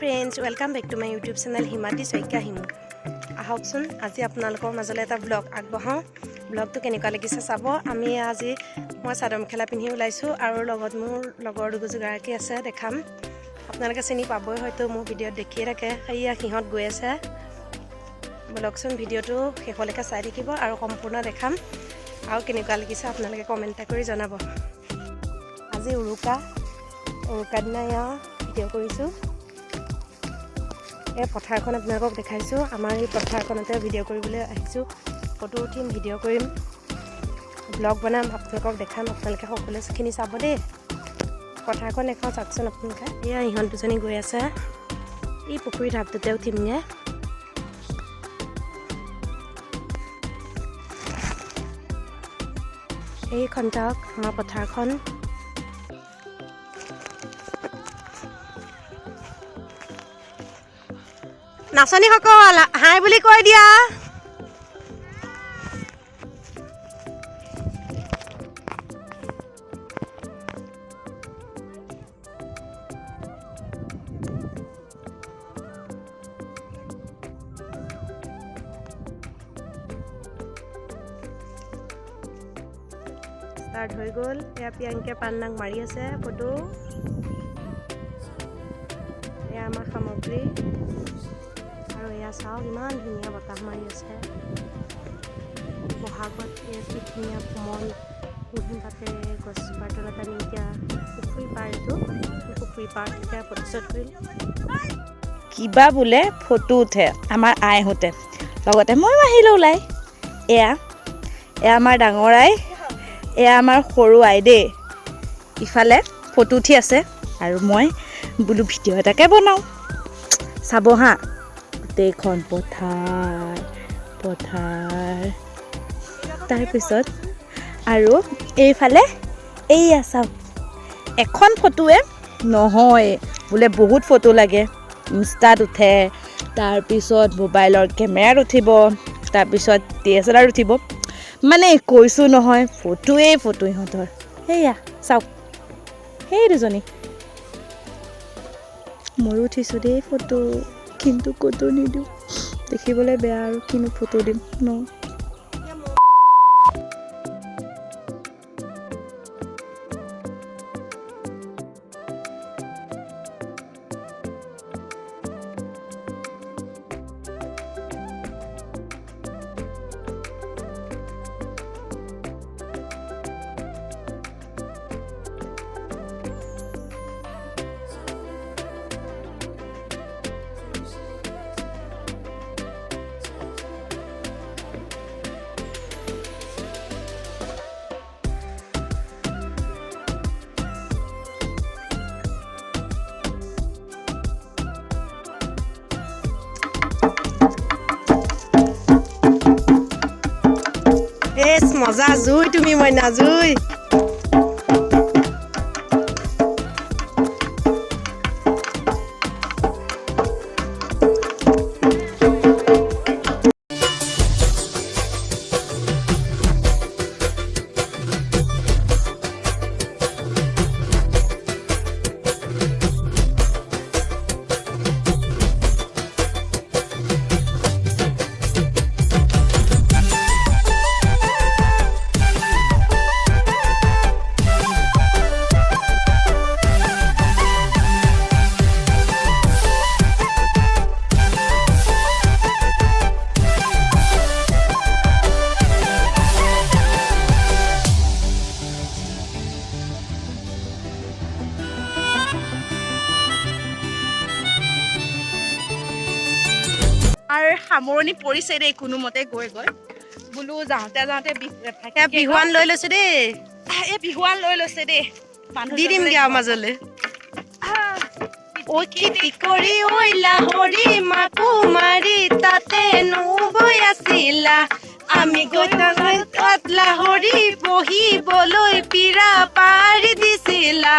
friends, welcome back to my YouTube channel Himati Soika Himu. Ahoksun আজি আপোনালোকৰ মাজলৈ এটা ব্লগ আগবঢ়াও ব্লগটো কেনেকুৱা লাগিছে চাব আমি আজি মই চাদৰ মেখেলা পিন্ধি ওলাইছো আৰু লগত মোৰ লগৰ দুজোগাৰকে আছে দেখাম আপোনালোকে চিনি পাবই হয়তো মোৰ ভিডিঅ' দেখিয়ে থাকে এইয়া হিহত গৈ আছে ব্লগচোন ভিডিঅ'টো শেষলৈকে চাই থাকিব আৰু সম্পূৰ্ণ দেখাম আৰু কেনেকুৱা লাগিছে আপোনালোকে কমেন্ট কৰি জনাব আজি উৰুকা দিনা ভিডিঅ' কৰিছো এই পথাৰখন আপোনালোকক দেখাইছো আমাৰ এই পথাৰখনতে ভিডিঅ' কৰিবলৈ আহিছো ফটো উঠিম ভিডিঅ' কৰিম ব্লগ বনাম আপোনালোকক দেখাম আপোনালোকে সকলোখিনি চাব দেই পথাৰখন দেখাও চাওকচোন আপোনালোকে এয়া ইহঁত দুজনী গৈ আছে এই পুখুৰী ঢাপটোতে উঠিমগে এইখন চাওক আমাৰ পথাৰখন নাচনী সকল হাই বুলি কৈ দিয়া ষ্টাৰ্ট হৈ গ'ল এয়া পিয়াংকে পান্নাং মাৰি আছে ফটো এয়া আমাৰ সামগ্ৰী আৰু এয়া চাওক ইমান ধুনীয়া বতাহ মাৰি আছে বহাগত কি ধুনীয়া কোমল তাতে গছ পাতলত আমি এতিয়া পুখুৰী পাৰ এইটো পুখুৰী পাৰ এতিয়া ফটোশ্বুট কৰিল কিবা বোলে ফটো উঠে আমাৰ আইহঁতে লগতে ময়ো আহিলোঁ ওলাই এয়া আমাৰ ডাঙৰ আই এয়া আমাৰ সৰু আই দেই ইফালে ফটো উঠি আছে আৰু মই বোলো ভিডিঅ' এটাকে বনাওঁ চাব হা গোটেইখন পথাৰ তাৰপিছত আৰু এইফালে এইয়া চাওক এখন ফটোৱে নহয় বোলে বহুত ফটো লাগে ইনষ্টাত উঠে তাৰপিছত মোবাইলৰ কেমেৰাত উঠিব তাৰপিছত DSLR উঠিব মানে কৈছোঁ নহয় ফটোৱে ফটো ইহঁতৰ সেয়া চাওক সেই দুজনী ময়ো উঠিছোঁ দেই ফটো কিন্তু ক'তো নিদিওঁ দেখিবলৈ বেয়া আৰু কিনো ফটো দিম ন মজা জুই তুমি মইনা জুই সামৰণি পৰিছে দেই কোনোমতে গৈ বোলো যাওঁতে বিহুৱান লৈ লৈছো দেই এই বিহুৱান লৈ লৈছে দেই দি দিমগে আৰু মাজলৈ ঐ খেতি কৰি ঐ লাহৰি মাকো মাৰি তাতে নবৈ আছিলা আমি গৈ লাহৰি বহিবলৈ পিৰা পাৰি দিছিলা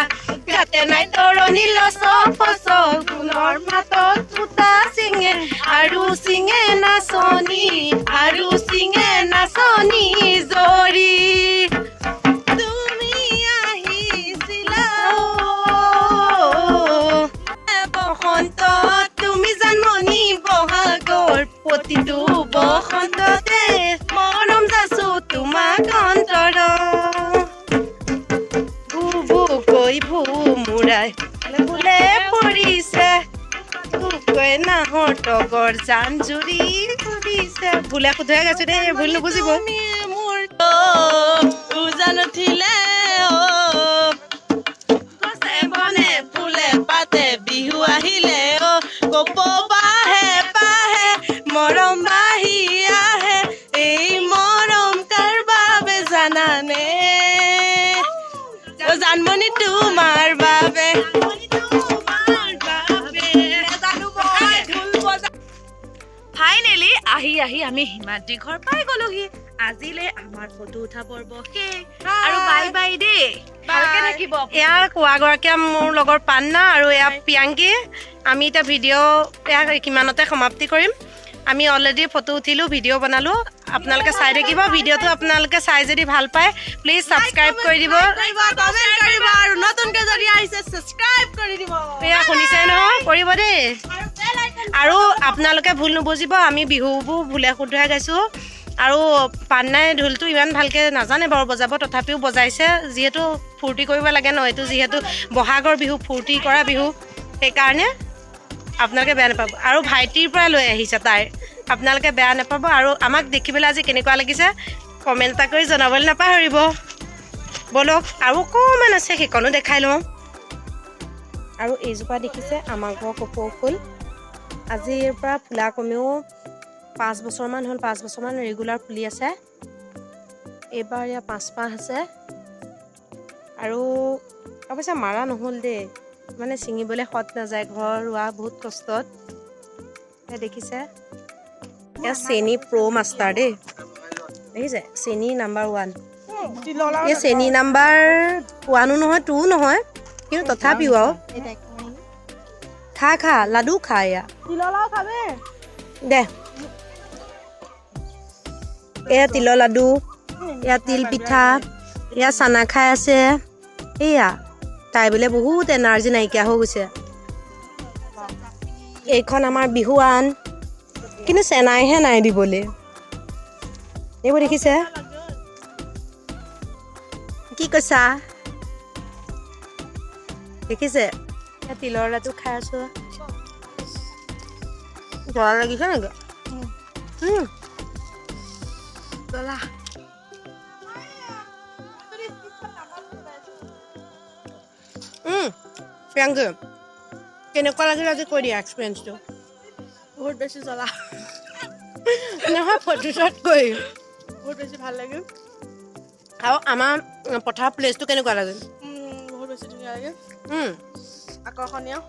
গাতে নাই তৰণি লচ ফচ গুণৰ মাতত চোতা চিঙে আৰু চিঙে নাচনি জৰি তুমি আহিছিলা বসন্ত যায় ফুলে পৰিছে কৈ নাহৰ তগৰ জান জুৰি ফুৰিছে ভুলে শুধুৱাই গাইছো দেই ভুল নুবুজিব মোৰ উজান উঠিলে গছে বনে ফুলে পাতে বিহু আহিলে কপ বাহে বাহে মৰম বাহি আহে এই মৰম কাৰ বাবে জানানে জানমণি তোমাৰ বাবে ফাইনেলি আহি আমি হিমাদ্ৰী ঘৰ পাই গলোহি আজিলে আমাৰ ফটো উঠা পৰ্ব শেষ আৰু বাই বাই দেই ভালকে থাকিব এয়া কোৱাগৰাকী মোৰ লগৰ পান্না আৰু এয়া প্ৰিয়াংকী আমি এতিয়া ভিডিঅ' এয়া কিমানতে সমাপ্তি কৰিম আমি অলৰেডি ফটো উঠিলোঁ ভিডিঅ' বনালোঁ আপোনালোকে চাই থাকিব ভিডিঅ'টো আপোনালোকে চাই যদি ভাল পায় প্লিজ ছাবস্ক্ৰাইব কৰি দিব কমেণ্ট কৰিব আৰু নতুনকৈ যদি আহিছে ছাবস্ক্ৰাইব কৰি দিব এয়া শুনিছে নহয় কৰিব দেই আৰু আপোনালোকে ভুল নুবুজিব আমি বিহুবোৰ ভুলে শুদ্ধৰাই গাইছোঁ আৰু পান্নাই ঢোলটো ইমান ভালকৈ নাজানে বাৰু বজাব তথাপিও বজাইছে যিহেতু ফূৰ্তি কৰিব লাগে ন এইটো যিহেতু বহাগৰ বিহু ফূৰ্তি কৰা বিহু সেইকাৰণে আপোনালোকে বেয়া নাপাব আৰু ভাইটিৰ পৰা লৈ আহিছে তাই আপোনালোকে বেয়া নাপাব আৰু আমাক দেখিবলৈ আজি কেনেকুৱা লাগিছে কমেণ্ট এটা কৰি জনাবলৈ নাপাহৰিব ব'লক আৰু অকণমান আছে সেইকণো দেখাই লওঁ আৰু এইজোপা দেখিছে আমাৰ ঘৰৰ কপৌ ফুল আজিৰ পৰা ফুলা কমেও 5 বছৰমান হ'ল 5 বছৰমান ৰেগুলাৰ ফুলি আছে এইবাৰ ইয়াৰ 5 পাহ আছে আৰু অৱশ্যে মাৰা নহ'ল দেই মানে ছিঙিবলৈ সৎ নাযায় ঘৰ ৰোৱা বহুত কষ্টত দেখিছে এয়া চেনি প্ৰ' মাষ্টাৰ দেই দেখিছে চেনি নাম্বাৰ 1 এই চেনি নাম্বাৰ 1ও নহয় 2ও নহয় কিন্তু তথাপিও আৰু খা লাডু খা এয়া দে এয়া তিলৰ লাডু এয়া তিল পিঠা এয়া চানা খাই আছে এয়া তাই বোলে বহুত এনাৰ্জি নাইকিয়া হৈ গৈছে এইখন আমাৰ বিহুৱান কিন্তু চেনাইহে নাই দিবলৈ এইবোৰ দেখিছে কি কৈছা দেখিছে তিলৰ লাডু খাই আছো জ্বলা লাগিছে নেকি জ্বলা প্ৰিয়াংকী কেনেকুৱা লাগিল আজি কৈ দিয়া এক্সপিৰিয়েঞ্চটো বহুত বেছি জ্বলা নহয় ফটোশ্বুট কৰি বহুত বেছি ভাল লাগিল আৰু আমাৰ পথাৰ প্লেচটো কেনেকুৱা লাগিল বহুত বেছি ধুনীয়া লাগিল আকৰ্ষণীয়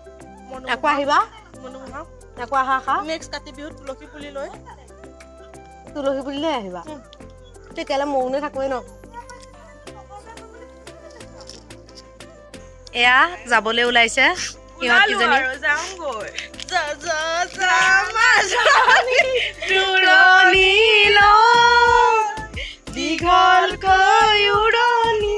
আকৌ আহিবা মনোমোহা আকৌ আহা নেক্সট কাতি বিহুত তুলসী পুলি লৈ আহিবা তেতিয়াহ'লে মৌনে থাকোৱেই ন এয়া যাবলৈ ওলাইছে সিহঁত কিজনী দীঘলকৈ উৰণি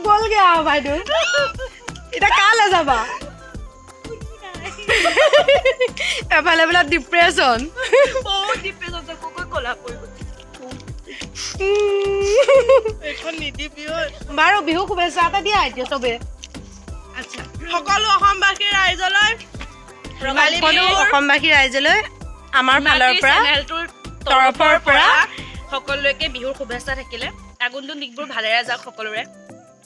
গ'লগে আৰু বাইদেউ এতিয়া কালৈ যাবা এফালে বোলে ডিপ্ৰেশ্যন বাৰু বিহু শুভেচ্ছা এটা দিয়া এতিয়া চবে সকলো অসমবাসী ৰাইজলৈ আমাৰ ফালৰ পৰা তৰফৰ পৰা সকলোকে বিহুৰ শুভেচ্ছা থাকিলে আগন্তুক দিনবোৰ ভালেৰে যাওক সকলোৰে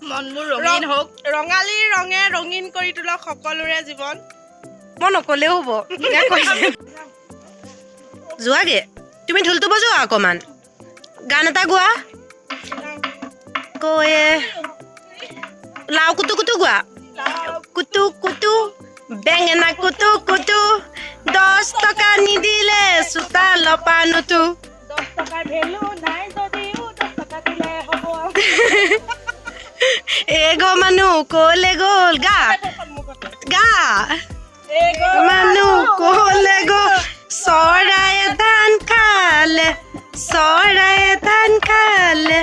মনবোৰ ৰঙীন হওক ৰঙালী ৰঙে ৰঙীন কৰি তোলক সকলোৰে জীৱন মই নকলেও হ'ব যোৱাগে তুমি ঢোলটো বজোৱা অকণমান গান এটা গোৱা কৈয়ে লাও কুটু কুটু গোৱা কুটু কুটু বেঙেনা কুটু কুটু 10 টকা নিদিলে চোতাল পানুটো 10 টকাৰ ভেলু নাই যদিও 10 টকা দিলে হ'ব এগো মানুহ কলে গ'ল গা মানুহ কলে গ'ল চৰায়ে ধান খালে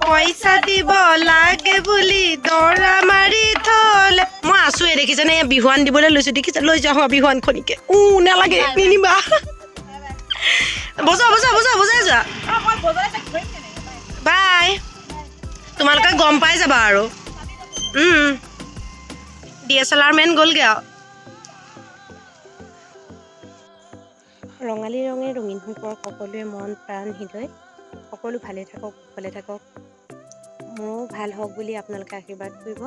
পইচা দিব লাগে বুলি দৰা মাৰি থলে মই আছোৱে দেখিছেনে বিহুৱান দিবলৈ লৈছো দেখিছে লৈ যাওঁ বিহুৱানখনিকে নালাগে নিনিবা বজাই যোৱা বাই তোমালোকে গম পাই যাবা আৰু DSLR মেন গ'লগৈ আৰু ৰঙালী ৰঙে ৰঙীন হৈ পৰক সকলোৱে মন প্ৰাণ হৃদয় সকলো ভালে থাকক কুশলে থাকক মোৰো ভাল হওক বুলি আপোনালোকে আশীৰ্বাদ কৰিব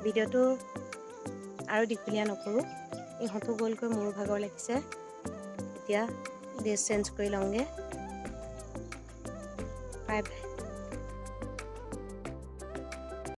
ভিডিঅ'টো আৰু দীঘলীয়া নকৰোঁ ইহঁতো গ'লগৈ মোৰো ভাগৰ লাগিছে এতিয়া ড্ৰেছ চেঞ্জ কৰি লওঁগৈ বাই বাই